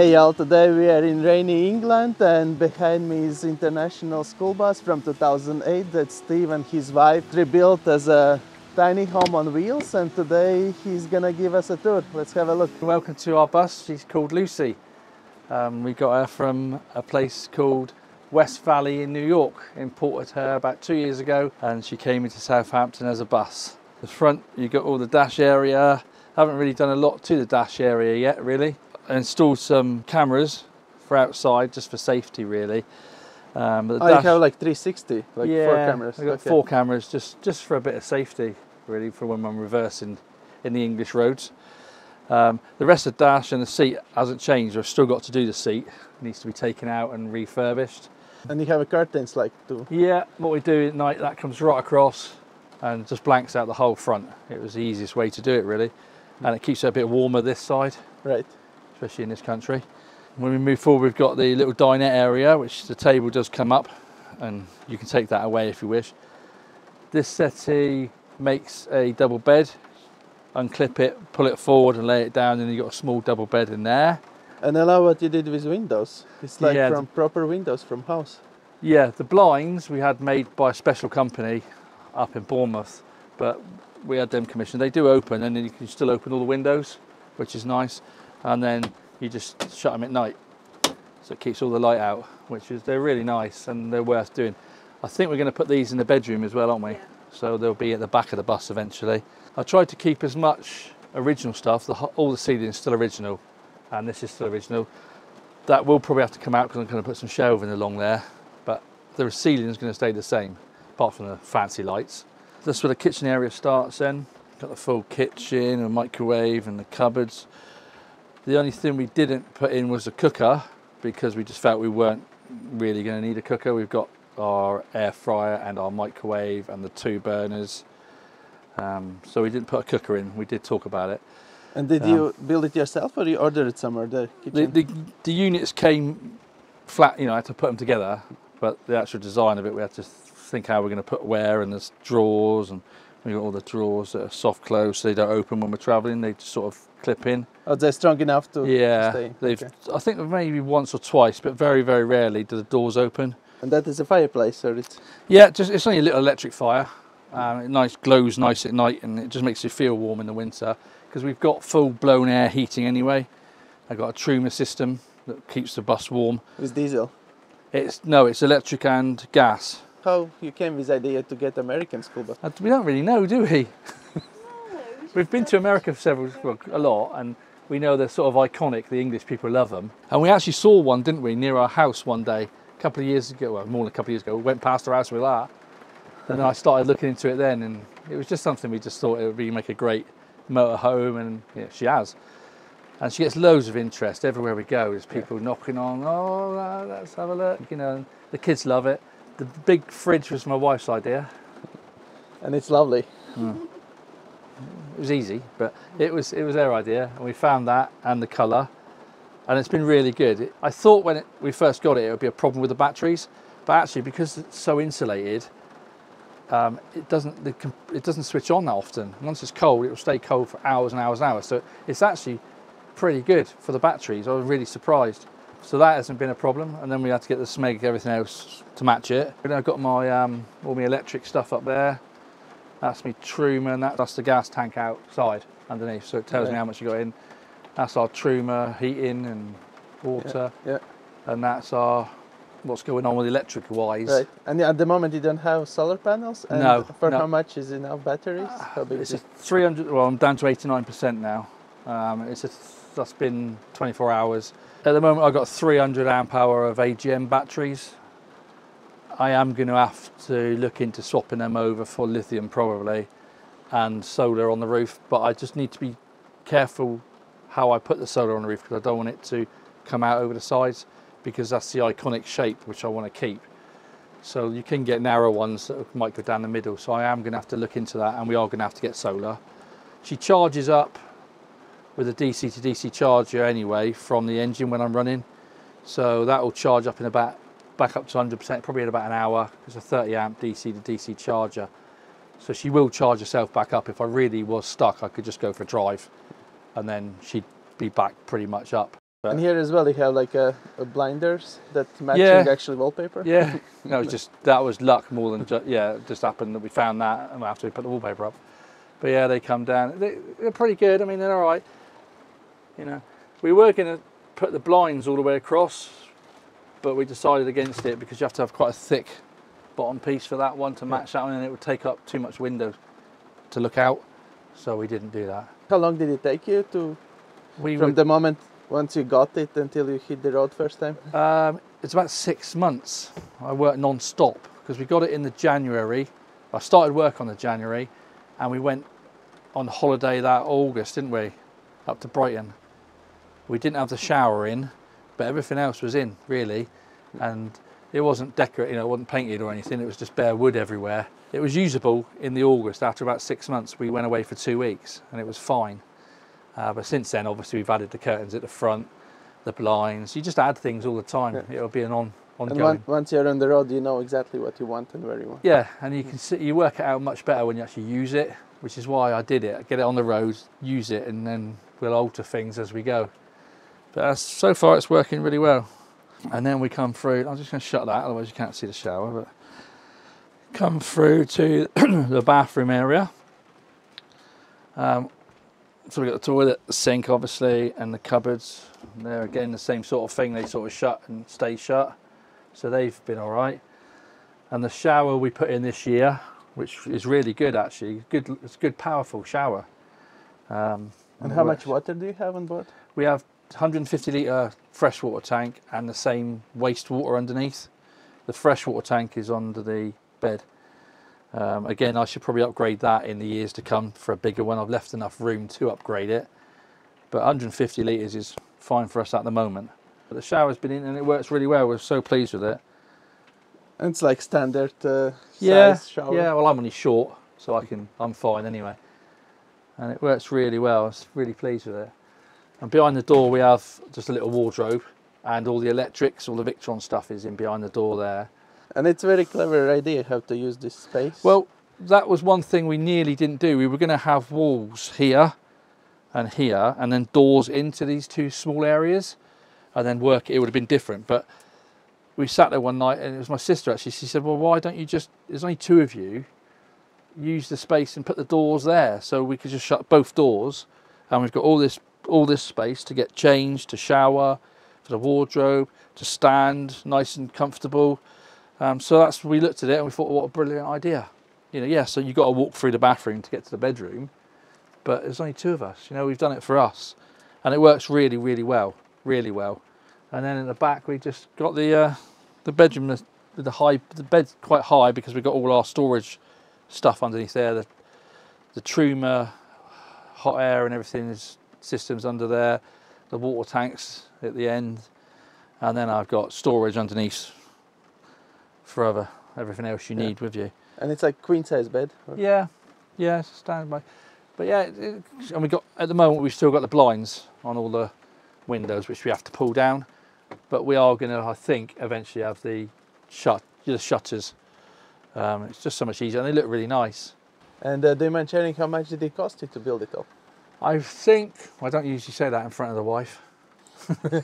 Hey y'all, today we are in rainy England and behind me is international school bus from 2008 that Steve and his wife rebuilt as a tiny home on wheels, and today he's gonna give us a tour. Let's have a look. Welcome to our bus. She's called Lucy. We got her from a place called West Valley in New York. Imported her about 2 years ago and she came into Southampton as a bus. The front, you got all the dash area. Haven't really done a lot to the dash area yet really. I installed some cameras for outside just for safety really. But you have like 360, like yeah, 4 cameras. I've got 4 cameras just for a bit of safety really, for when I'm reversing in the English roads. The rest of the dash and the seat hasn't changed. I've still got to do the seat. It needs to be taken out and refurbished. And you have a curtains like too. Yeah, what we do at night, that comes right across and just blanks out the whole front. It was the easiest way to do it really. And it keeps it a bit warmer this side. Right. Especially in this country. When we move forward, we've got the little dinette area, which the table does come up and you can take that away if you wish. This settee makes a double bed. Unclip it, pull it forward and lay it down, and you've got a small double bed in there. And I love what you did with windows. It's like yeah, from proper windows from house. Yeah, the blinds we had made by a special company up in Bournemouth, but we had them commissioned. They do open, and then you can still open all the windows, which is nice. And then you just shut them at night, so it keeps all the light out, they're really nice and they're worth doing. I think we're going to put these in the bedroom as well, aren't we? Yeah. So they'll be at the back of the bus eventually. I tried to keep as much original stuff. All the ceiling is still original, and this is still original. That will probably have to come out because I'm going to put some shelving along there, but the ceiling is going to stay the same, apart from the fancy lights. This is where the kitchen area starts then. Got the full kitchen and microwave and the cupboards. The only thing we didn't put in was a cooker because we just felt we weren't really going to need a cooker. We've got our air fryer and our microwave and the 2 burners. So we didn't put a cooker in. We did talk about it. And did you build it yourself or you ordered it somewhere, the kitchen? The units came flat, I had to put them together, but the actual design of it, we had to think how we're going to put where, and there's drawers, and we've got all the drawers that are soft close so they don't open when we're travelling. They just sort of clip in. Oh, they're strong enough to stay? Okay. I think maybe once or twice, but very, very rarely do the doors open. And that is a fireplace, or it's? Yeah, it's only a little electric fire. It glows nice at night, and it just makes you feel warm in the winter because we've got full-blown air heating anyway. I've got a Truma system that keeps the bus warm. With diesel? No, it's electric and gas. How you came with the idea to get American school bus? We don't really know, do we? We've been to America a lot, and we know they're sort of iconic. The English people love them. And we actually saw one, didn't we, near our house one day, a couple of years ago, well, more than a couple of years ago. We went past our house with that. And then I started looking into it then, and it was just something we just thought it would make a great motorhome, and yeah, she has. And she gets loads of interest everywhere we go. There's people knocking on, oh, let's have a look. And the kids love it. The big fridge was my wife's idea. And it's lovely. It was easy, but it was their idea, and we found that and the colour, and it's been really good. I thought when we first got it would be a problem with the batteries, but actually because it's so insulated, it doesn't switch on that often. Once it's cold, it will stay cold for hours and hours and hours. So it's actually pretty good for the batteries. I was really surprised. So that hasn't been a problem. And then we had to get the smeg, everything else to match it. And I've got my all my electric stuff up there. That's my Truma, and that's the gas tank outside underneath. So it tells me how much you got in. That's our Truma heating and water. Yeah. And that's our what's going on with electric wise. Right. And at the moment you don't have solar panels? And no. How much is enough batteries? How big it's a 300, well I'm down to 89% now. That's been 24 hours. At the moment I've got 300 amp hour of AGM batteries. I am going to have to look into swapping them over for lithium probably, and solar on the roof, but I just need to be careful how I put the solar on the roof because I don't want it to come out over the sides, because that's the iconic shape which I want to keep. So you can get narrow ones that might go down the middle, so I am going to have to look into that, and we are going to have to get solar. She charges up with a DC to DC charger anyway from the engine when I'm running, so that will charge up in back up to 100% probably in about an hour. It's a 30 amp DC to DC charger, so she will charge herself back up. If I really was stuck, I could just go for a drive and then she'd be back pretty much up. And here as well, you have like a blinders that matching Yeah. actually wallpaper. Yeah, no, it's just that was luck more than just, yeah. It just happened that we found that and after we put the wallpaper up. But yeah, they come down. They're pretty good. I mean, they're all right. You know, we were going to put the blinds all the way across, but we decided against it because you have to have quite a thick bottom piece for that one to match that one, and it would take up too much window to look out. So we didn't do that. How long did it take you to, from the moment once you got it until you hit the road first time? It's about 6 months. I worked non-stop because we got it in the January. I started work on the January, and we went on holiday that August, didn't we? Up to Brighton. We didn't have the shower in, but everything else was in, really. And it wasn't decorated, you know, it wasn't painted or anything. It was just bare wood everywhere. It was usable in the August. After about 6 months, we went away for 2 weeks, and it was fine. But since then, obviously, we've added the curtains at the front, the blinds. You just add things all the time. Yeah. It'll be an ongoing. And once you're on the road, you know exactly what you want and where you want. Yeah, and you can you work it out much better when you actually use it, which is why I did it. Get it on the road, use it, and then we'll alter things as we go. But so far, it's working really well. And then we come through. I'm just going to shut that, otherwise you can't see the shower. But come through to the bathroom area. So we've got the toilet, the sink obviously, and the cupboards. And they're again the same sort of thing, they sort of shut and stay shut. So they've been all right. And the shower we put in this year, which is really good actually, it's a good powerful shower. And how much water do you have on board? We have 150 litre freshwater tank and the same wastewater underneath. The freshwater tank is under the bed. Again, I should probably upgrade that in the years to come for a bigger one. I've left enough room to upgrade it, but 150 litres is fine for us at the moment. But the shower's been in and it works really well. We're so pleased with it. And it's like standard size shower. Yeah, well, I'm only short, so I'm fine anyway. And it works really well. I was really pleased with it. And behind the door we have just a little wardrobe, and all the electrics, all the Victron stuff is in behind the door there. And it's a very clever idea how to use this space. Well, that was one thing we nearly didn't do. We were going to have walls here, and then doors into these two small areas, and then work. It would have been different. But we sat there one night, and it was my sister actually. She said, "Well, why don't you just? There's only two of you. Use the space and put the doors there, so we could just shut both doors, and we've got all this space to get changed, to shower, for the wardrobe, to stand, nice and comfortable." So that's, we looked at it and we thought, what a brilliant idea. You know, yeah, so you've got to walk through the bathroom to get to the bedroom, but there's only two of us. You know, we've done it for us, and it works really, really well, really well. And then in the back, we just got the bedroom with the bed's quite high because we've got all our storage stuff underneath there. The Truma, hot air and everything is systems under there. The water tanks at the end, and then I've got storage underneath for everything else you need with you. And it's like queen size bed? Or? Yeah, it's a standby. But yeah, and we got, at the moment we've still got the blinds on all the windows, which we have to pull down. But we are going to, I think, eventually have the shutters. It's just so much easier, and they look really nice. And do you mind sharing how much did it cost you to build it all? I think, I don't usually say that in front of the wife. You're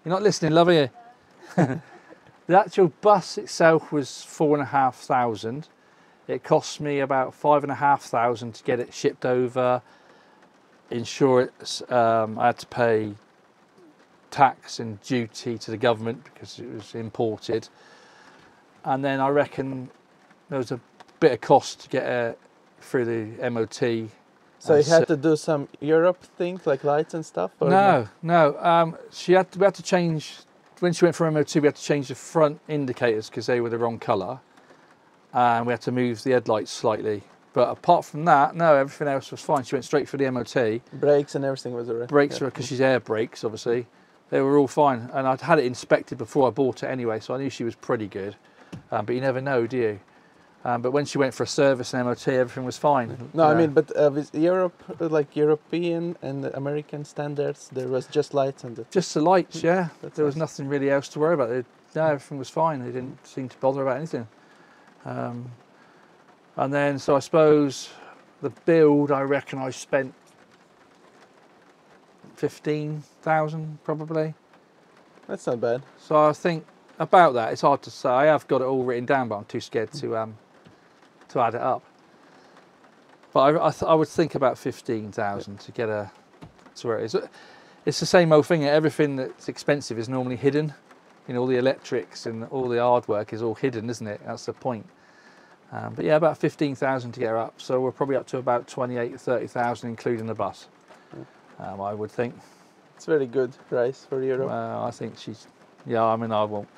not listening, love, are you? The actual bus itself was 4,500. It cost me about 5,500 to get it shipped over. Insurance, I had to pay tax and duty to the government because it was imported. And then I reckon there was a bit of cost to get it through the MOT. So you had to do some Europe things like lights and stuff? Or no. We had to change. When she went for MOT, we had to change the front indicators because they were the wrong colour, and we had to move the headlights slightly. But apart from that, no, everything else was fine. She went straight for the MOT. Brakes and everything was alright. Brakes were, because she's air brakes, obviously. They were all fine, and I'd had it inspected before I bought it anyway, so I knew she was pretty good. But you never know, do you? But when she went for a service and MOT, everything was fine. No, I mean, but with Europe, like European and American standards, there was just lights and just the lights, yeah. There was nothing really else to worry about. No, everything was fine. They didn't seem to bother about anything. And then, so I suppose the build, I reckon I spent 15,000 probably. That's not bad. So I think about that. It's hard to say. I have got it all written down, but I'm too scared to add it up. But I would think about 15,000 to get to where it is. It's the same old thing. Everything that's expensive is normally hidden. You know, all the electrics and all the hardware is all hidden, isn't it? That's the point. But yeah, about 15,000 to get her up. So we're probably up to about 28, 30,000, including the bus. I would think. It's very good price for Europe. I think she's. Yeah, I mean, I won't.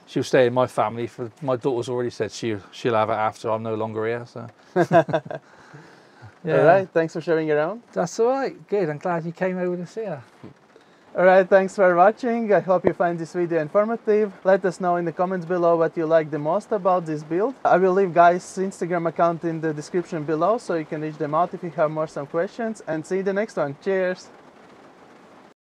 She'll stay in my family. For my daughter's already said she'll have it after I'm no longer here. So. Yeah. All right, thanks for showing around. That's all right. Good. I'm glad you came over to see her. All right, thanks for watching. I hope you find this video informative. Let us know in the comments below what you like the most about this build. I will leave guys' Instagram account in the description below so you can reach them out if you have some questions. And see you in the next one. Cheers!